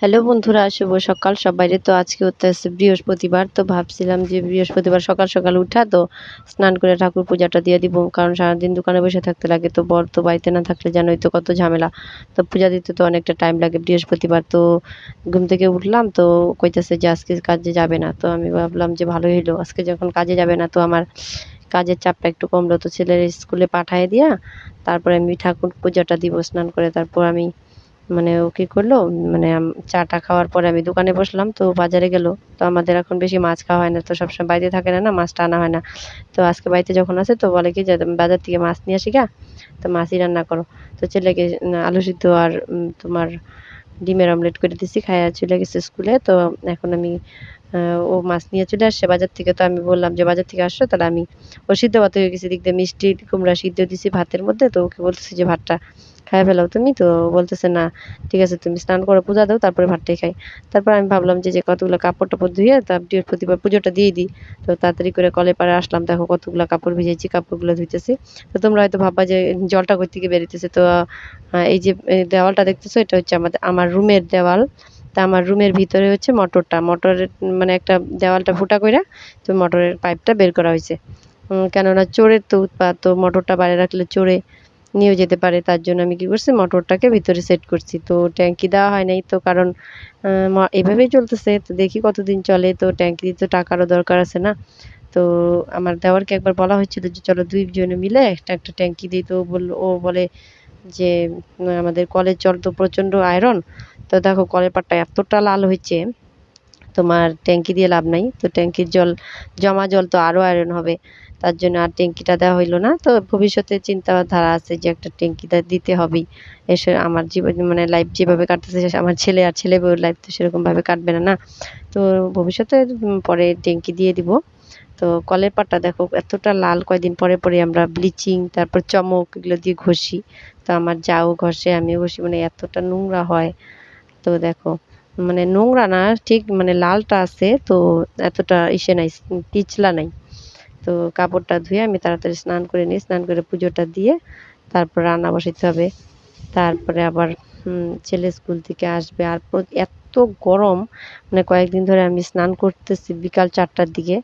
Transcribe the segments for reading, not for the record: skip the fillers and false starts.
Hello বন্ধুরা, শুভ সকাল সবাইরে। তো আজকে হচ্ছে বৃহস্পতিবার, তো ভাবছিলাম যে বৃহস্পতিবার সকাল সকাল উঠা তো স্নান করে ঠাকুর পূজাটা দিয়ে দিব, কারণ সারাদিন দোকানে বসে থাকতে লাগে। তো বর তো বাড়িতে না থাকলে জানোই তো কত ঝামেলা। তো পূজা দিতে তো অনেকটা টাইম লাগে বৃহস্পতিবার। তো ঘুম থেকে উঠলাম তো কইতেছে যে আজকে কাজে যাবে না। তো আমি ভাবলাম যে ভালোই হলো, আজকে যখন কাজে যাবে না তো আমার কাজের চাপটা একটু কমলো। তো ছেলের স্কুলে পাঠায় দিয়া তারপরে আমি ঠাকুর পূজাটা দিব স্নান করে। তারপর আমি মানে ও কি করলো, মানে চাটা খাওয়ার পরে আমি দোকানে বসলাম, তো বাজারে গেল। তো আমাদের এখন বেশি মাছ খাওয়া হয় না, তো সবসময় বাড়িতে থাকে না, না মাছটা আনা হয় না। তো আজকে বাড়িতে যখন আছে তো বলে কি যে বাজার থেকে মাছ নিয়ে আসি গা, তো মাছই রান্না করো। তো ছেলেকে আলু সিদ্ধ আর তোমার ডিমের অমলেট করে দিছি, খাইয়া চলে গেছে স্কুলে। তো এখন আমি ও মাছ নিয়ে চলে আসছে বাজার থেকে। তো আমি বললাম যে বাজার থেকে আসছো, তাহলে আমি ও সিদ্ধ ভাত হয়ে গেছে, দিক দিয়ে মিষ্টি কুমড়া সিদ্ধ দিছি ভাতের মধ্যে। তো ওকে বলতেছি যে ভাতটা খাইয়া ফেলাও তুমি। তো বলতেছে না, ঠিক আছে তুমি স্নান করে পূজা দাও তারপরে ভাতটাই খাই। তারপর আমি ভাবলাম যে কতগুলো কাপড় টাপড় ধুয়ে তার বৃহস্পতিবার পুজোটা দিয়ে দিই। তো তাড়াতাড়ি করে কলে পাড়ে আসলাম, দেখো কতগুলো কাপড় ভিজেছি, কাপড়গুলো ধুইতেছি। তো তোমরা হয়তো ভাববা যে জলটা কই থেকে বেরিতেছে। তো এই যে দেওয়ালটা দেখতেছো, এটা হচ্ছে আমার রুমের দেওয়াল। তা আমার রুমের ভিতরে হচ্ছে মোটরের মানে একটা দেওয়ালটা ফুটা কইরা তো মোটরের পাইপটা বের করা হয়েছে। কেননা চোরের তো উৎপাত, তো মোটরটা বাইরে রাখলে চোরে নিয়েও যেতে পারে। তার জন্য আমি কি করছি, মোটরটাকে ভিতরে সেট করছি। তো ট্যাঙ্কি দেওয়া হয় নাই, তো কারণ এভাবেই চলতেছে, তো দেখি কতদিন চলে। তো ট্যাঙ্কি দিতে তো টাকারও দরকার আছে না। তো আমার দেওরকে একবার বলা হয়েছিল যে চলো দুইজনে মিলে একটা একটা ট্যাঙ্কি দিই। তো ও বলে যে আমাদের কলের জল তো প্রচণ্ড আয়রন। তো দেখো কলের পাড়টা এতটা লাল হয়েছে, তোমার ট্যাঙ্কি দিয়ে লাভ নাই। তো ট্যাঙ্কির জল, জমা জল তো আরও আয়রন হবে। তার জন্য আর ট্যাঙ্কিটা দেওয়া হইলো না। তো ভবিষ্যতে চিন্তাধারা আছে যে একটা ট্যাঙ্কিটা দিতে হবেই। এসে আমার জীবন মানে লাইফ যেভাবে কাটতেছে, আমার ছেলে আর ছেলে বউয়ের লাইফ তো সেরকমভাবে কাটবে না, না। তো ভবিষ্যতে পরে ট্যাঙ্কি দিয়ে দিব। তো কলের পাড়টা দেখো এতটা লাল, কয়দিন পরে পরে আমরা ব্লিচিং তারপর চমক এগুলো দিয়ে ঘষি। তো আমার যাও ঘষে, আমিও ঘষি, মানে এতটা নোংরা হয়। তো দেখো মানে নোংরা না ঠিক, মানে লালটা আছে তো এতটা ইসে নাই, পিছলা নাই। তো কাপড়টা ধুয়ে আমি তাড়াতাড়ি স্নান করে নিই, স্নান করে পুজোটা দিয়ে তারপর রান্না বসাইতে হবে। তারপরে আবার ছেলে স্কুল থেকে আসবে। আর এত গরম, মানে কয়েকদিন ধরে আমি স্নান করতেছি বিকাল 4টার দিকে,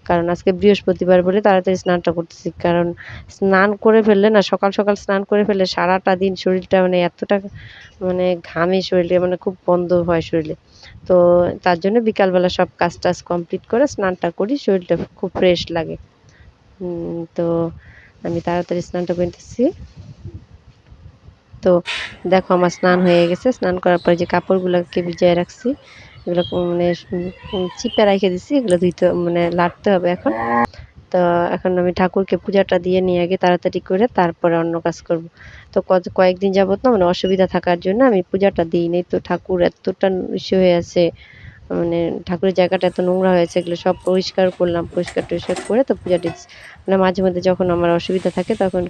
কারণ আজকে বৃহস্পতিবার বলে তাড়াতাড়ি স্নানটা করতেছি। কারণ স্নান করে ফেললে না, সকাল সকাল স্নান করে ফেললে সারাটা দিন শরীরটা মানে এতটা মানে ঘামে, শরীরে মানে খুব বন্ধ হয় শরীরে। তো তার জন্য বিকালবেলা সব কাজ টাজ কমপ্লিট করে স্নানটা করি, শরীরটা খুব ফ্রেশ লাগে। তো আমি তাড়াতাড়ি স্নানটা করে নিতেছি। তো দেখো আমার স্নান হয়ে গেছে। স্নান করার পরে যে কাপড়গুলোকে ভিজায় রাখছি, এগুলো মানে চিপে রেখে দিছি, এগুলো ধুইতে মানে লাটতে হবে এখন। তো এখন আমি ঠাকুরকে পূজাটা দিয়ে নিয়ে আগে তাড়াতাড়ি করে তারপরে অন্য কাজ করব। তো কয়েকদিন যাবত না মানে অসুবিধা থাকার জন্য আমি পূজাটা দিই নাই। তো ঠাকুর এতটা ইসে হয়ে আছে, মানে ঠাকুরের জায়গাটা এত নোংরা হয়েছে, এগুলো সব পরিষ্কার করলাম, পরিষ্কার টরিষ্কার করে তো পূজাটা দিচ্ছি। মানে মাঝে মধ্যে যখন আমার অসুবিধা থাকে তখন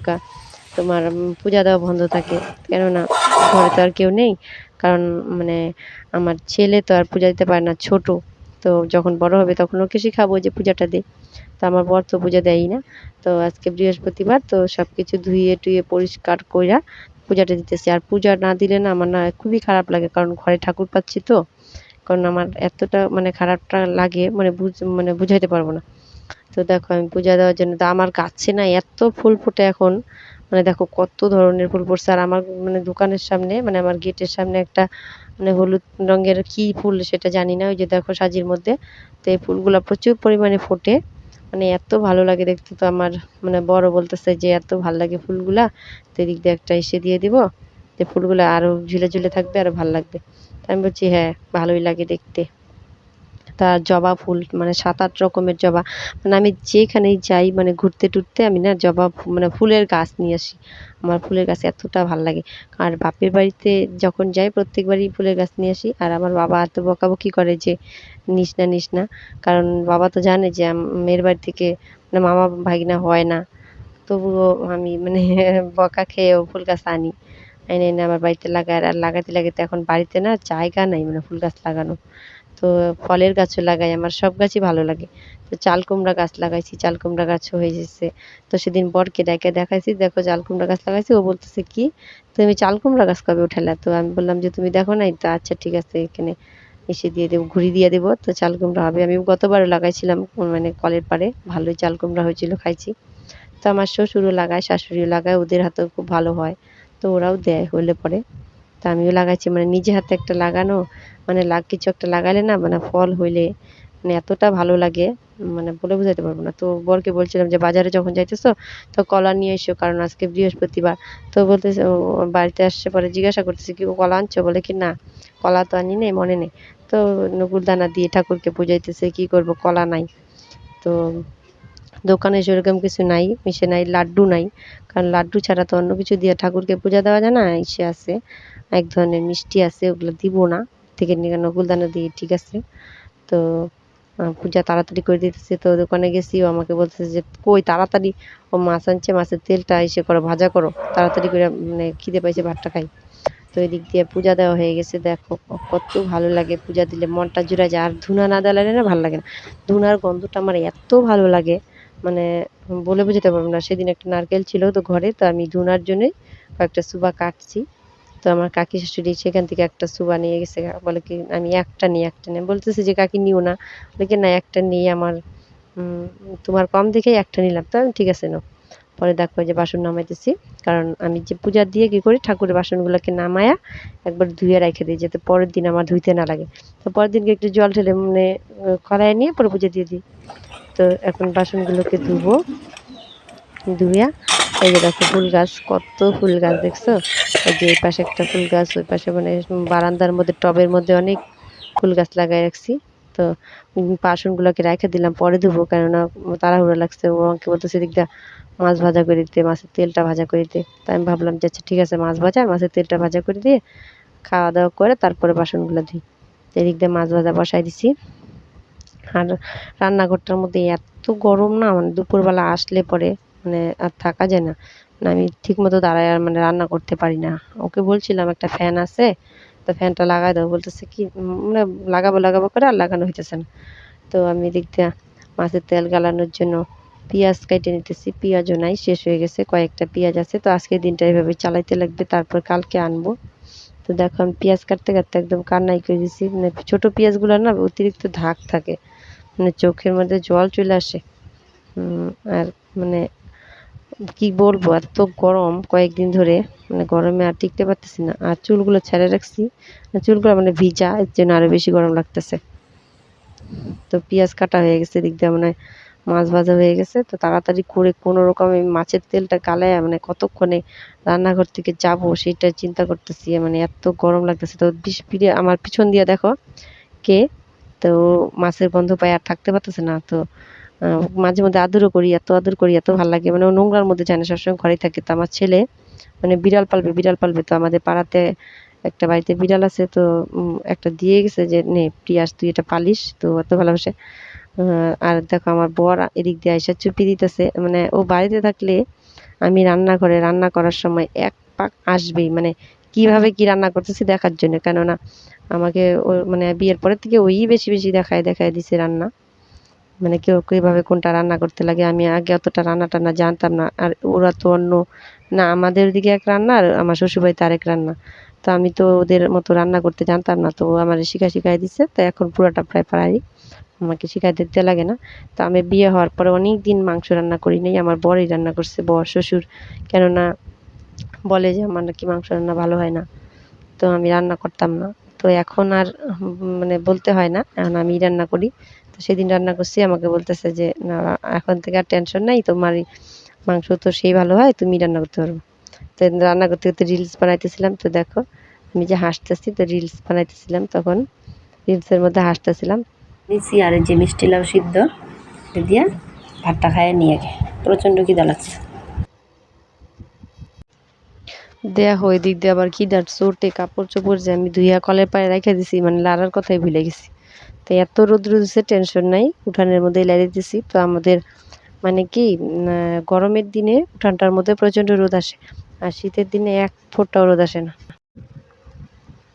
তোমার পূজা দেওয়া বন্ধ থাকে, কেননা ঘরে তো আর কেউ নেই। কারণ মানে আমার ছেলে তো আর পূজা দিতে পারে না, ছোট। তো যখন বড় হবে তখন ওকে শিখাবো যে পূজাটা দে। তো আমার বর তো পূজা দেয়ই না। তো আজকে বৃহস্পতিবার, তো সব কিছু ধুয়ে টুয়ে পরিষ্কার কইরা পূজাটা দিতেছি। আর পূজা না দিলে না আমার না খুবই খারাপ লাগে, কারণ ঘরে ঠাকুর পাচ্ছি তো। কারণ আমার এতটা মানে খারাপটা লাগে, মানে মানে বুঝাইতে পারবো না। তো দেখো আমি পূজা দেওয়ার জন্য তো আমার গাছে না এত ফুল ফোটে এখন, মানে দেখো কত ধরনের ফুল ফুটছে। আর আমার মানে দোকানের সামনে, মানে আমার গেটের সামনে একটা মানে হলুদ রঙের কি ফুল সেটা জানি না, ওই যে দেখো সাজির মধ্যে। তো এই ফুলগুলা প্রচুর পরিমাণে ফোটে, মানে এত ভালো লাগে দেখতে। তো আমার মানে বড় বলতেছে যে এত ভালো লাগে ফুলগুলা, তো এদিক দিয়ে একটা এসে দিয়ে দিব, যে ফুলগুলা আরো ঝুলে ঝুলে থাকবে, আরো ভালো লাগবে। তা আমি বলছি হ্যাঁ ভালোই লাগে দেখতে। তার জবা ফুল মানে 7-8 রকমের জবা, মানে আমি যেখানেই যাই মানে ঘুরতে টুরতে আমি না জবা মানে ফুলের গাছ নিয়ে আসি। আমার ফুলের গাছ এতটা ভাল লাগে। আর বাপের বাড়িতে যখন যাই প্রত্যেকবারই ফুলের গাছ নিয়ে আসি। আর আমার বাবা এত বকাবকি করে যে নিস না নিস না, কারণ বাবা তো জানে যে মেয়ের বাড়ি থেকে মানে মামা ভাগিনা হয় না। তবুও আমি মানে বকা খেয়েও ফুল গাছ আনি, এনে এনে আমার বাড়িতে লাগাই। আর লাগাতে লাগাতে এখন বাড়িতে না জায়গা নাই মানে ফুল গাছ লাগানো। তো ফলের গাছও লাগাই, আমার সব গাছই ভালো লাগে। তো চাল কুমড়া গাছ লাগাইছি, চাল কুমড়া গাছও হয়ে গেছে। তো সেদিন বরকে ডেকে দেখাইছি, দেখো চাল কুমড়া গাছ লাগাইছি। ও বলতেছে কি তুমি চাল কুমড়া গাছ কবে উঠাইলা? তো আমি বললাম যে তুমি দেখো নাই? তো আচ্ছা ঠিক আছে, এখানে এসে দিয়ে দেবো, ঘুরি দিয়ে দেবো, তো চাল কুমড়া হবে। আমি গতবারও লাগাইছিলাম মানে কলের পাড়ে, ভালোই চাল কুমড়া হয়েছিল, খাইছি। তো আমার শ্বশুরও লাগায়, শাশুড়িও লাগায়, ওদের হাতেও খুব ভালো হয়। তো ওরাও দেয় হলে পরে। তা আমিও লাগাইছি, মানে নিজে হাতে একটা লাগানো, মানে কিছু একটা লাগালে না, মানে ফল হইলে মানে এতটা ভালো লাগে, মানে বলে বোঝাতে পারবো না। তো বরকে বলছিলাম যে বাজারে যখন যাইতেছো তো কলা নিয়ে এসো, কারণ আজকে বৃহস্পতিবার। তো বলতেছে, ও বাড়িতে আসছে পরে জিজ্ঞাসা করতেছে কি ও কলা আনছো? বলে কি না, কলা তো আনি নেই, মনে নেই। তো নকুল দানা দিয়ে ঠাকুরকে পূজাইতেছে, কি করব, কলা নাই। তো দোকানে সেরকম কিছু নাই, মিশে নাই, লাড্ডু নাই। কারণ লাড্ডু ছাড়া তো অন্য কিছু দিয়ে ঠাকুরকে পূজা দেওয়া যায় না। ইসে আছে, এক ধরনের মিষ্টি আছে, ওগুলো দিব না, থেকে নিয়ে নকুলদানা দিয়ে ঠিক আছে। তো পূজা তাড়াতাড়ি করে দিতেছে। তো দোকানে গেছি, ও আমাকে বলতেছে যে কই তাড়াতাড়ি, ও মাছ আনছে, মাছের তেলটা ইসে করো, ভাজা করো তাড়াতাড়ি করে, মানে খিদে পাইছে, ভাতটা খাই। তো এদিক দিয়ে পূজা দেওয়া হয়ে গেছে, দেখো কত ভালো লাগে পূজা দিলে, মনটা জুড়ে যায়। আর ধুনা না দিলে না ভালো লাগে না। ধুনার গন্ধটা আমার এত ভালো লাগে, মানে বলে বোঝাতে পারবো না। সেদিন একটা নারকেল ছিল তো ঘরে, তো আমি ধুনার জন্যই কয়েকটা সুবা কাটছি। তো আমার কাকি শাশুড়ি সেখান থেকে একটা সুবা নিয়ে গেছে, বলে কি আমি একটা নিয়ে বলতেছি যে কাকি নিও না, বলে কি না একটা নিয়ে আমার উম, তোমার কম দেখেই একটা নিলাম। তো আমি ঠিক আছে নাও। পরে দেখো যে বাসন নামাইতেছি, কারণ আমি যে পূজা দিয়ে কি করি, ঠাকুরের বাসনগুলোকে নামায়া একবার ধুয়ে রেখে দিই, যাতে পরের দিন আমার ধুইতে না লাগে। তো পরের দিনকে একটু জল ঢেলে মানে কড়াইয়ে নিয়ে পরে পুজো দিয়ে দিই। তো এখন বাসনগুলোকে ধুবো, ধুইয়া এই যে দেখো ফুল গাছ, কত ফুল গাছ দেখছো? এই যে এই পাশে একটা ফুল গাছ, ওই পাশে মানে বারান্দার মধ্যে টবের মধ্যে অনেক ফুল গাছ লাগাই রাখছি। তো বাসনগুলোকে রেখে দিলাম, পরে ধুবো, কেননা তাড়াহুড়ো লাগছে। ও আমাকে বলতেছে এদিক দিয়ে মাছ ভাজা করে দিতে, মাছের তেলটা ভাজা করে দিতে। তাই আমি ভাবলাম যে আচ্ছা ঠিক আছে, মাছ ভাজা আর মাছের তেলটা ভাজা করে দিয়ে খাওয়া দাওয়া করে তারপরে বাসনগুলো ধুই। এদিক দিয়ে মাছ ভাজা বসাই দিছি। আর রান্নাঘরটার মধ্যে এত গরম না, মানে দুপুরবেলা আসলে পরে মানে আর থাকা যায় না। মানে আমি ঠিক মতো দাঁড়ায় আর মানে রান্না করতে পারি না। ওকে বলছিলাম একটা ফ্যান আছে, তো ফ্যানটা লাগাই দাও, বলতেছে কি মানে লাগাবো লাগাবো করে আর লাগানো হইতেছে না। তো আমি এদিক দিয়ে মাছের তেল গালানোর জন্য পেঁয়াজ কেটে নিতেছি, পেঁয়াজও নাই, শেষ হয়ে গেছে, কয়েকটা পেঁয়াজ আছে। তো আজকের দিনটা এভাবে চালাইতে লাগবে, তারপর কালকে আনবো। তো দেখো আমি পেঁয়াজ কাটতে কাটতে একদম কান্নাই করে দিছি, মানে ছোট পেঁয়াজগুলো না অতিরিক্ত ধাক থাকে, মানে চোখের মধ্যে জল চলে আসে। আর মানে কি বলবো, এত গরম কয়েকদিন ধরে, মানে গরমে আর টিকতে পারতেছি না। আর চুলগুলো ছেড়ে রাখছি, চুলগুলো মানে ভিজা, এর জন্য আরো বেশি গরম লাগতেছে। তো পেঁয়াজ কাটা হয়ে গেছে, এদিক দিয়ে মানে মাছ ভাজা হয়ে গেছে। তো তাড়াতাড়ি করে কোনো রকম আমি মাছের তেলটা গালায় মানে কতক্ষণে রান্নাঘর থেকে যাব সেটা চিন্তা করতেছি, মানে এত গরম লাগতেছে। তো আমার পিছন দিয়ে দেখো কে, তো মাছের গন্ধ পায় আর থাকতে পারতেছে না। তো মাঝে মধ্যে আদরও করি, এত আদর করি, এত ভালো লাগে, মানে ও নোংরার মধ্যে যায় না, সবসময় ঘরেই থাকে। তো আমার ছেলে মানে বিড়াল পালবে, বিড়াল পালবে। তো আমাদের পাড়াতে একটা বাড়িতে বিড়াল আছে, তো একটা দিয়ে গেছে যে নে প্রিয়াস তুই এটা পালিস, তো এত ভালোবাসে। আর দেখো আমার বর এদিক দিয়ে আইসা চুপি দিতেছে, মানে ও বাড়িতে থাকলে আমি রান্নাঘরে রান্না করার সময় এক পাক আসবেই, মানে কিভাবে কি রান্না করতেছি দেখার জন্য। কেননা আমাকে ও মানে বিয়ের পরের থেকে ওই বেশি বেশি দেখায় দেখায় দিছে রান্না, মানে কেউ কিভাবে কোনটা রান্না করতে লাগে। আমি আগে অতটা রান্না টান্না জানতাম না। আর ওরা তো অন্য, না আমাদের ওদিকে এক রান্না আর আমার শ্বশুরবাড়িতে আরেক রান্না। তো আমি তো ওদের মতো রান্না করতে জানতাম না, তো ও আমার শিখাই দিছে। তো এখন পুরাটা প্রায় পারাই আমাকে শিখাই দিতে লাগে না। তো আমি বিয়ে হওয়ার পরে অনেক দিন মাংস রান্না করি নাই, আমার বরই রান্না করছে, বর শ্বশুর। কেননা বলে যে আমার নাকি মাংস রান্না ভালো হয় না, তো আমি রান্না করতাম না। তো এখন আর মানে বলতে হয় না, এখন আমিই রান্না করি। তো সেদিন রান্না করছি, আমাকে বলতেছে যে না এখন থেকে আর টেনশন নাই, তোমারই মাংস তো সেই ভালো হয়, তুমি রান্না করতে পারবো। তো রান্না করতে করতে রিলস বানাইতেছিলাম। তো দেখো আমি যে হাসতেছি, তো রিলস বানাইতেছিলাম, তখন রিলসের মধ্যে হাসতেছিলাম। দিছি আর এই যে মিষ্টি লাউ সিদ্ধ দিয়া ভাতটা খাইয়ে নিয়ে গে, প্রচণ্ড খিদা লাগছে। দেখো এদিক দিয়ে আবার খিদার চোটে কাপড় চোপড় যে আমি ধুইয়া কলের পাড়ে রেখে দিছি, মানে লাড়ার কথাই ভুলে গেছি। তো এত রোদ্র দিছে, টেনশন নাই, উঠানের মধ্যে লাড়ি দিছি। তো আমাদের মানে কি গরমের দিনে উঠানটার মধ্যে প্রচণ্ড রোদ আসে, আর শীতের দিনে এক ফোঁটাও রোদ আসে না।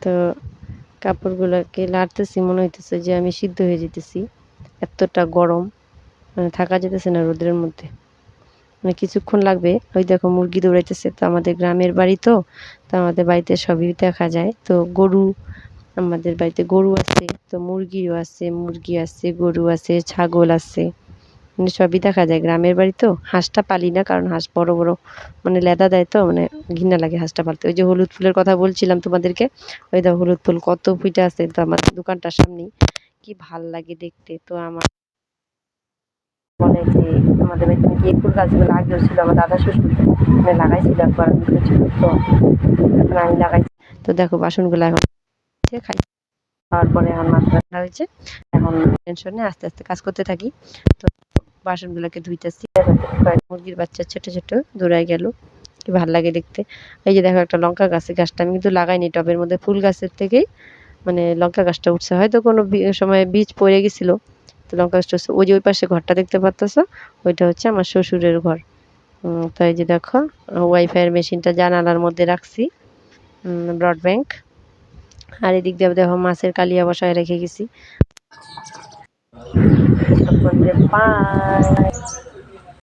তো কাপড়গুলোকে লাড়তেছি, মনে হইতেছে যে আমি সিদ্ধ হয়ে যেতেছি, এতটা গরম, মানে থাকা যেতেছে না রোদের মধ্যে, মানে কিছুক্ষণ লাগবে। ওই দেখো মুরগি দৌড়াইতেছে, তো আমাদের গ্রামের বাড়ি তো, তো আমাদের বাড়িতে সবই দেখা যায়। তো গরু, আমাদের বাড়িতে গরু আছে, তো মুরগিও আছে, মুরগি আছে, গরু আছে, ছাগল আছে, মানে সবই দেখা যায় গ্রামের বাড়ি তো। হাঁসটা পালি না, কারণ হাঁস বড় বড় মানে লেদা দেয়, তো মানে ঘৃণা লাগে হাঁসটা পালতে। ওই যে হলুদ ফুলের কথা বলছিলাম তোমাদেরকে, ওই দেখো হলুদ ফুল কত ফুটে আছে, তো আমার দোকানটার সামনেই, কি ভাল লাগে দেখতে। তো আমার বলে যে আমাদের বাড়িতে নাকি এই ফুল গাছগুলো আগেও ছিল, আমার দাদা শ্বশুর মানে লাগাইছিল, একবার আমি ছিল তো, এখন আমি লাগাইছি। তো দেখো বাসনগুলো এখন খাই, খাওয়ার পরে এখন মাথা ঠান্ডা হয়েছে, এখন টেনশনে আস্তে আস্তে কাজ করতে থাকি। তো বাসনগুলোকে ধুইতেছি, মুরগির বাচ্চা ছোট ছোট দৌড়ায় গেল, কি ভাল লাগে দেখতে। এই যে দেখো একটা লঙ্কা গাছ, গাছটা আমি কিন্তু লাগাইনি টবের মধ্যে, ফুল গাছের থেকেই মানে লঙ্কা গাছটা উঠছে, হয়তো কোনো সময় বীজ পড়ে গেছিল, তো লঙ্কা গাছটা উঠছে। ওই যে ওই পাশে ঘরটা দেখতে পাচ্ছ, ওইটা হচ্ছে আমার শ্বশুরের ঘর। তো এই যে দেখো ওয়াইফাইয়ের মেশিনটা জানালার মধ্যে রাখছি, ব্রডব্যান্ড। আর এদিক দিয়ে দেখো মাছের কালিয়া বসায় রেখে গেছি।